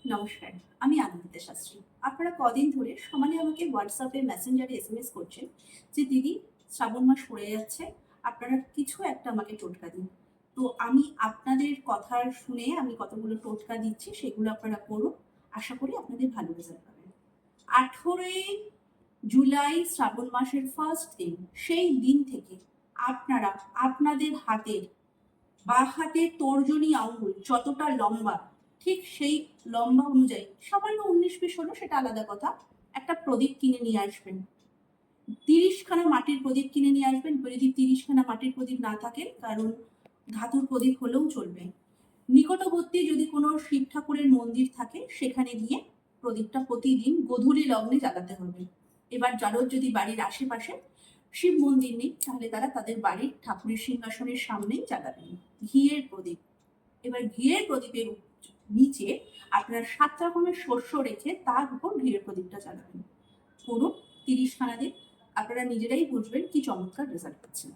নমস্কার, আমি আনন্দিতা শাস্ত্রী। আপনারা কদিন ধরে সমানে আমাকে হোয়াটসঅ্যাপে, মেসেঞ্জারে এসএমএস করছেন যে, "দিদি, শ্রাবণ মাস পড়ে যাচ্ছে। আপনারা কিছু একটা আমাকে টোটকা দিন।" তো আমি আপনাদের কথা শুনে আমি কতগুলো টোটকা দিচ্ছি, সেগুলো আপনারা করুন। আশা করি আপনাদের ভালো রেজাল্ট পাবেন। 18ই জুলাই শ্রাবণ মাসের ফার্স্ট দিন। সেই দিন থেকে আপনারা আপনাদের হাতের বাঁ হাতের তর্জনী আঙ্গুল যতটা লম্বা, ঠিক সেই লম্বা অনুযায়ী সামান্য 19-20 হলো সেটা আলাদা কথা, একটা প্রদীপ কিনে নিয়ে আসবেন। 30খানা মাটির প্রদীপ কিনে নিয়ে আসবেন। যদি 30খানা মাটির প্রদীপ না থাকে, কারণ ধাতুর প্রদীপ হলেও চলবে। নিকটবর্তী যদি কোনো শিব ঠাকুরের মন্দির থাকে, সেখানে গিয়ে প্রদীপটা প্রতিদিন গোধূলি লগ্নে জ্বালাতে হবে। এবার যাদের যদি বাড়ির আশেপাশে শিব মন্দির নেই, তাহলে তারা তাদের বাড়ির ঠাকুরের সিংহাসনের সামনেই জ্বালাবেন ঘিয়ের প্রদীপ। এবার ঘিয়ের প্রদীপের নিচে আপনার 7 রকমের শস্য রেখে তার উপর ঘিয়ের প্রদীপটা জ্বালাবেন। করুন 30খানা দিন, আপনারা নিজেরাই বুঝবেন কি চমৎকার রেজাল্ট পাচ্ছেন।